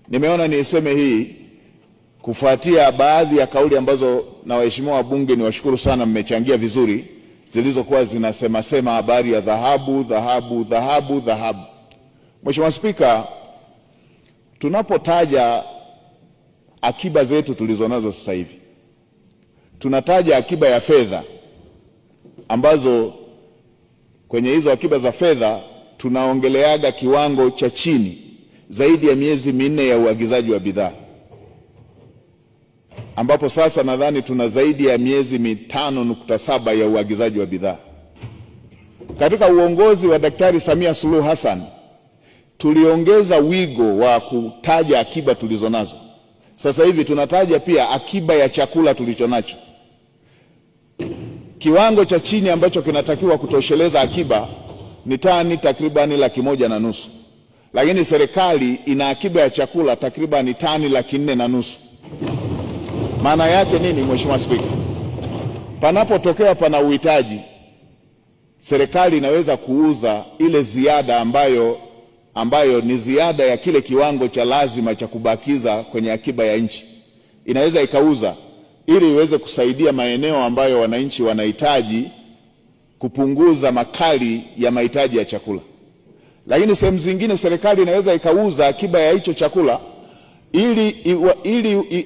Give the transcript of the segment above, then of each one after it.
Nimeona niiseme hii kufuatia baadhi ya kauli ambazo na waheshimiwa wabunge, niwashukuru sana, mmechangia vizuri, zilizokuwa zinasema habari ya dhahabu. Mheshimiwa Spika, tunapotaja akiba zetu tulizonazo sasa hivi, tunataja akiba ya fedha ambazo kwenye hizo akiba za fedha tunaongeleaga kiwango cha chini zaidi ya miezi 4 ya uagizaji wa bidhaa, ambapo sasa nadhani tuna zaidi ya miezi 5.7 ya uagizaji wa bidhaa. Katika uongozi wa Daktari Samia Suluhu Hassan tuliongeza wigo wa kutaja akiba tulizonazo. Sasa hivi tunataja pia akiba ya chakula tulichonacho. Kiwango cha chini ambacho kinatakiwa kutosheleza akiba ni tani takribani 1,150,000, lakini serikali ina akiba ya chakula takribani tani 450,000. Maana yake nini, Mheshimiwa Spika? Panapotokea pana uhitaji, serikali inaweza kuuza ile ziada ambayo ni ziada ya kile kiwango cha lazima cha kubakiza kwenye akiba ya nchi. Inaweza ikauza ili iweze kusaidia maeneo ambayo wananchi wanahitaji kupunguza makali ya mahitaji ya chakula. Lakini sehemu zingine serikali inaweza ikauza akiba ya hicho chakula ili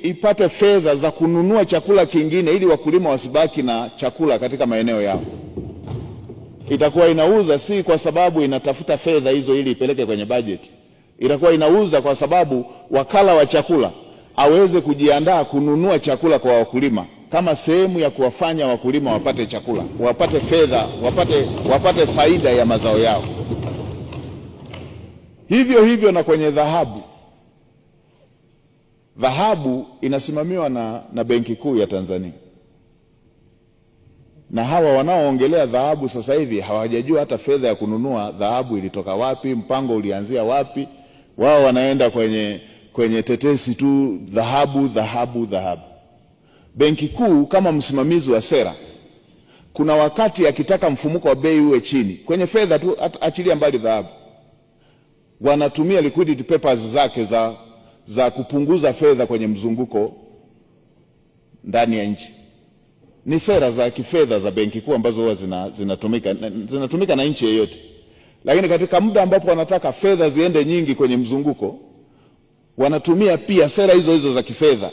ipate fedha za kununua chakula kingine, ili wakulima wasibaki na chakula katika maeneo yao. Itakuwa inauza si kwa sababu inatafuta fedha hizo ili ipeleke kwenye bajeti. Itakuwa inauza kwa sababu wakala wa chakula aweze kujiandaa kununua chakula kwa wakulima, kama sehemu ya kuwafanya wakulima wapate chakula, wapate fedha, wapate faida ya mazao yao. Hivyo na kwenye dhahabu. Dhahabu inasimamiwa na Benki Kuu ya Tanzania, na hawa wanaoongelea dhahabu sasa hivi hawajajua hata fedha ya kununua dhahabu ilitoka wapi, mpango ulianzia wapi. Wao wanaenda kwenye tetesi tu, dhahabu. Benki Kuu kama msimamizi wa sera, kuna wakati akitaka mfumuko wa bei uwe chini kwenye fedha tu, achilia mbali dhahabu, wanatumia liquidity papers zake za kupunguza fedha kwenye mzunguko ndani ya nchi. Ni sera za kifedha za Benki Kuu ambazo huwa zinatumika na nchi yoyote. Lakini katika muda ambapo wanataka fedha ziende nyingi kwenye mzunguko, wanatumia pia sera hizo za kifedha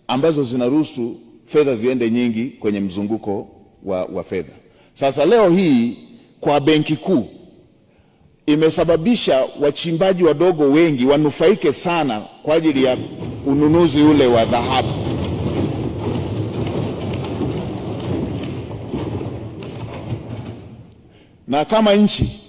ambazo zinaruhusu fedha ziende nyingi kwenye mzunguko wa fedha. Sasa leo hii kwa Benki Kuu imesababisha wachimbaji wadogo wengi wanufaike sana kwa ajili ya ununuzi ule wa dhahabu. Na kama nchi,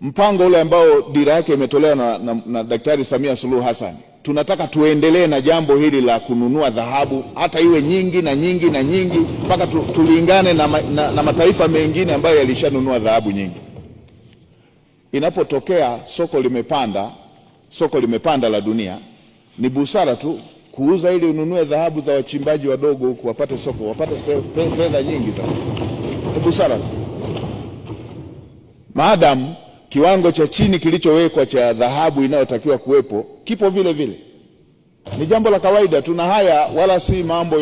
mpango ule ambao dira yake imetolewa na Daktari Samia Suluhu Hassan, tunataka tuendelee na jambo hili la kununua dhahabu, hata iwe nyingi mpaka tulingane na mataifa mengine ambayo yalishanunua dhahabu nyingi. Inapotokea soko limepanda la dunia, ni busara tu kuuza ili ununue dhahabu za wachimbaji wadogo huku, wapate soko, wapate fedha nyingi za. Ni busara tu. Maadamu kiwango cha chini kilichowekwa cha dhahabu inayotakiwa kuwepo kipo vile, ni jambo la kawaida. Tuna haya wala si mambo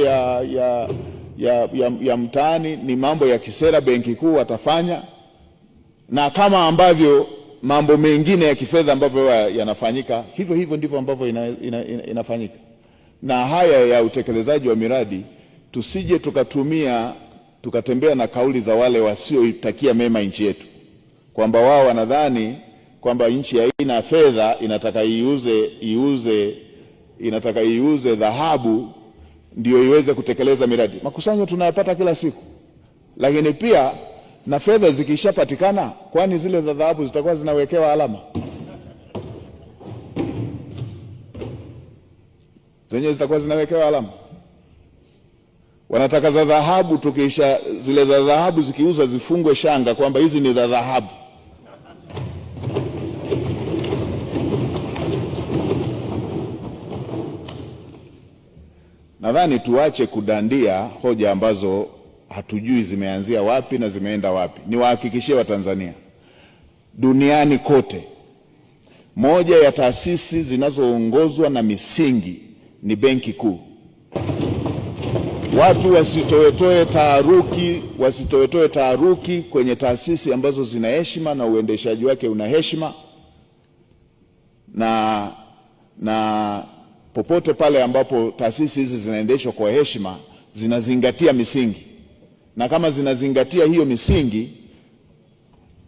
ya mtaani, ni mambo ya kisera. Benki Kuu watafanya, na kama ambavyo mambo mengine ya kifedha ambavyo yanafanyika, hivyo ndivyo ambavyo inafanyika. Na haya ya utekelezaji wa miradi, tusije tukatembea na kauli za wale wasioitakia mema nchi yetu, kwamba wao wanadhani kwamba nchi haina fedha, inataka iuze dhahabu ndio iweze kutekeleza miradi. Makusanyo tunayapata kila siku, lakini pia na fedha zikishapatikana, kwani zile za dhahabu zitakuwa zinawekewa alama? Zenyewe zitakuwa zinawekewa alama. Wanataka za dhahabu, zile za dhahabu zikiuza zifungwe shanga kwamba hizi ni za dhahabu. Nadhani tuache kudandia hoja ambazo hatujui zimeanzia wapi na zimeenda wapi. Niwahakikishie Watanzania, duniani kote moja ya taasisi zinazoongozwa na misingi ni Benki Kuu. Watu wasitoetoe taharuki kwenye taasisi ambazo zina heshima na uendeshaji wake una heshima, na popote pale ambapo taasisi hizi zinaendeshwa kwa heshima, zinazingatia misingi, na kama zinazingatia hiyo misingi,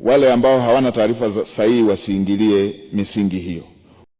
wale ambao hawana taarifa sahihi wasiingilie misingi hiyo.